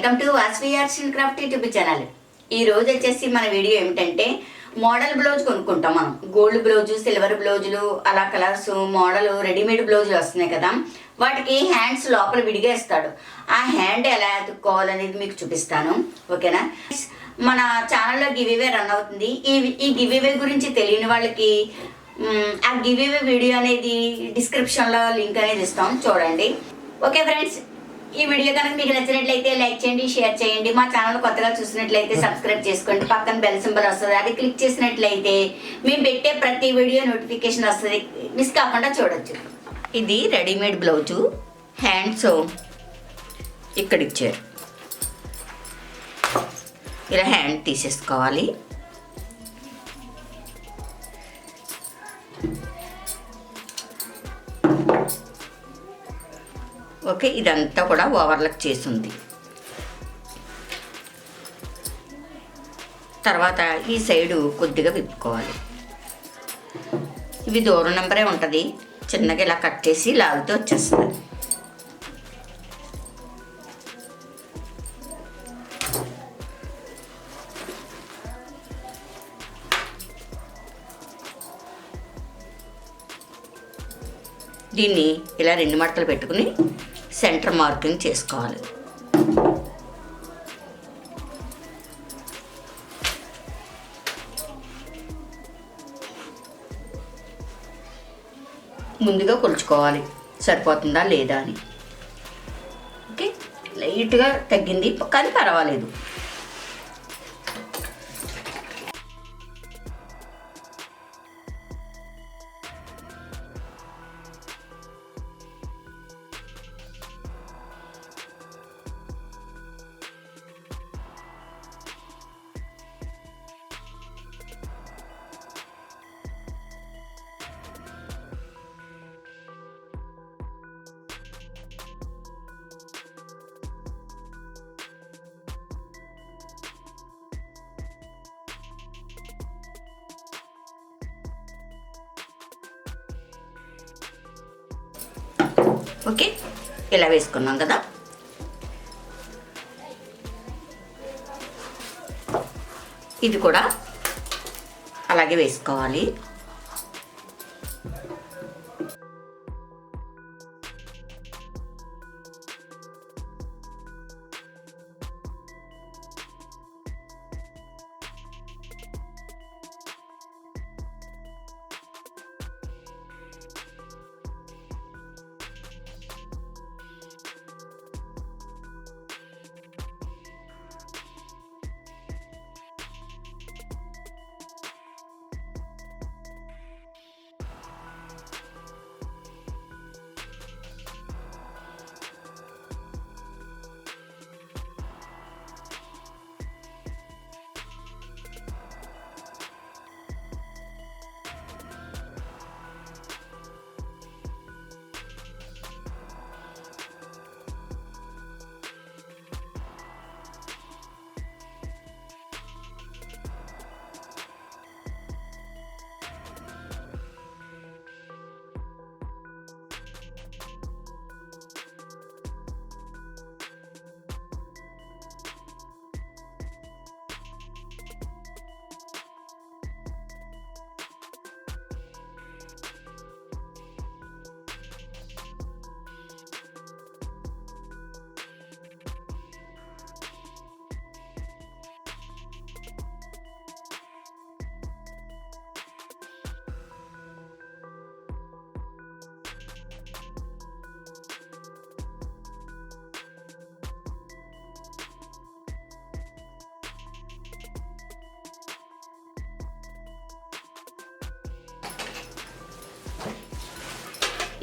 Welcome to Vasavi-Arts&Crafts YouTube channel. ఈ రోజు వచ్చేసి మన వీడియో ఏమిటంటే మోడల్ బ్లౌజ్ కొనుక్కుంటాం మనం. గోల్డ్ బ్లౌజు, సిల్వర్ బ్లౌజులు, అలా కలర్స్ మోడల్ రెడీమేడ్ బ్లౌజులు వస్తున్నాయి కదా, వాటికి హ్యాండ్స్ లోపల విడిగా ఇస్తాడు. ఆ హ్యాండ్ ఎలా ఎత్తుక్కోవాలనేది మీకు చూపిస్తాను, ఓకేనా. మన ఛానల్లో గివ్ అవే రన్ అవుతుంది. ఈ గివ్ అవే గురించి తెలియని వాళ్ళకి ఆ గివ్ అవే వీడియో అనేది డిస్క్రిప్షన్లో లింక్ అనేది ఇస్తాం, చూడండి. ఓకే ఫ్రెండ్స్, ఈ వీడియో కనుక మీకు నచ్చినట్లయితే లైక్ చేయండి, షేర్ చేయండి. మా ఛానల్ కొత్తగా చూసినట్లయితే సబ్స్క్రైబ్ చేసుకోండి. పక్కన బెల్ సింబల్ వస్తుంది, అది క్లిక్ చేసినట్లయితే మేము పెట్టే ప్రతి వీడియో నోటిఫికేషన్ వస్తుంది, మిస్ కాకుండా చూడొచ్చు. ఇది రెడీమేడ్ బ్లౌజు. హ్యాండ్స్ ఇక్కడ ఇచ్చారు, ఇలా హ్యాండ్ తీసేసుకోవాలి. ఓకే, ఇదంతా కూడా ఓవర్లాక్ చేసింది. తర్వాత ఈ సైడు కొద్దిగా విప్పుకోవాలి. ఇవి దూరం నెంబరే ఉంటుంది, చిన్నగా ఇలా కట్ చేసి లాగితే వచ్చేస్తుంది. దీన్ని ఇలా 2 మడతలు పెట్టుకుని సెంటర్ మార్కింగ్ చేసుకోవాలి. ముందుగా కొలుచుకోవాలి సరిపోతుందా లేదా అని. ఓకే, లైట్గా తగ్గింది కానీ పర్వాలేదు. ఓకే, ఇలా వేసుకున్నాం కదా. ఇది కూడా అలాగే వేసుకోవాలి.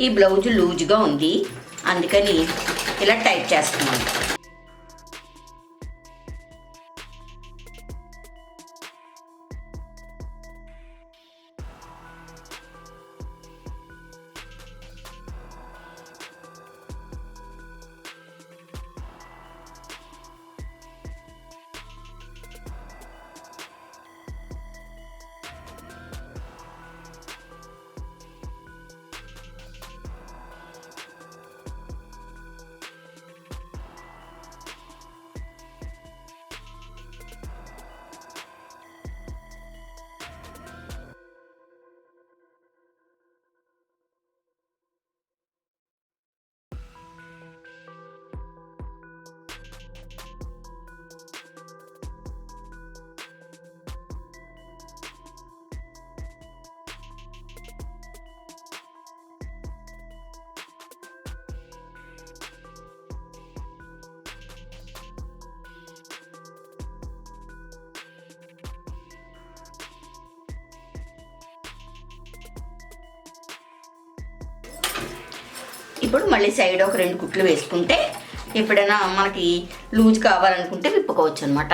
ఈ బ్లౌజ్ లూజ్గా ఉంది, అందుకని ఇలా టైట్ చేస్తున్నాను. ఇప్పుడు మళ్ళీ సైడ్ ఒక 2 కుట్లు వేసుకుంటే ఎప్పుడైనా మనకి లూజ్ కావాలనుకుంటే విప్పుకోవచ్చు అనమాట.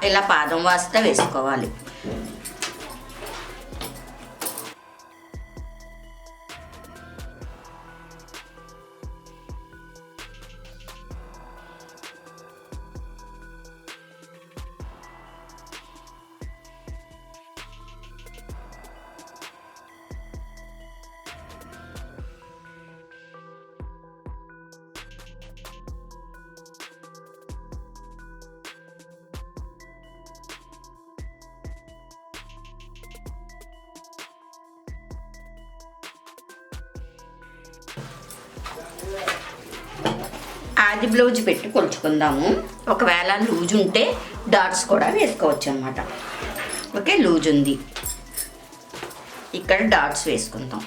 ఇలా పాదం వాస్తా వేసుకోవాలి. ఆది బ్లౌజ్ పెట్టి కొలుచుకుందాము. ఒకవేళ లూజ్ ఉంటే డాట్స్ కూడా వేసుకోవచ్చు అనమాట. ఓకే, లూజ్ ఉంది, ఇక్కడ డాట్స్ వేసుకుందాం.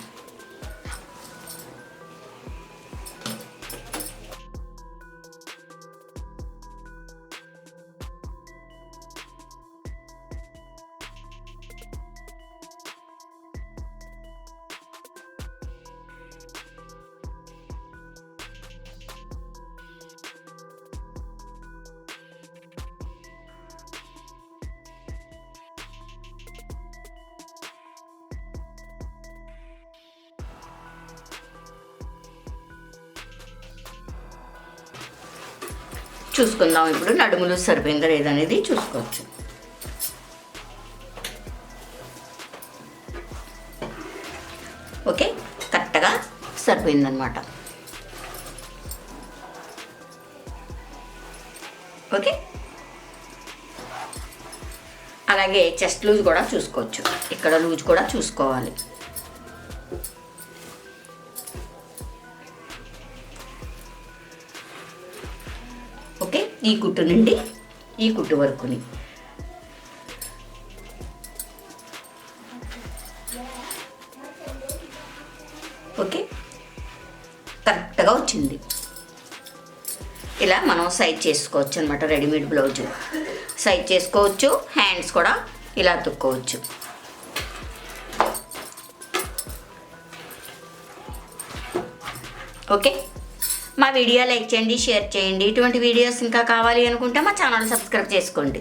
చూసుకుందాం ఇప్పుడు నడుములు సరిపోయిందా లేదనేది చూసుకోవచ్చు. ఓకే, కరెక్ట్గా సరిపోయిందనమాట. ఓకే, అలాగే చెస్ట్ లూజ్ కూడా చూసుకోవచ్చు. ఇక్కడ లూజ్ కూడా చూసుకోవాలి. ఓకే, ఈ కుట్టు నుండి ఈ కుట్టు వరకుని ఓకే కరెక్ట్గా వచ్చింది. ఇలా మనం సైజ్ చేసుకోవచ్చు అనమాట. రెడీమేడ్ బ్లౌజ్ సైజ్ చేసుకోవచ్చు, హ్యాండ్స్ కూడా ఇలా తుక్కోవచ్చు. ఓకే, మా వీడియో లైక్ చేయండి, షేర్ చేయండి. ఇటువంటి వీడియోస్ ఇంకా కావాలి అనుకుంటే మా ఛానల్ సబ్స్క్రైబ్ చేసుకోండి.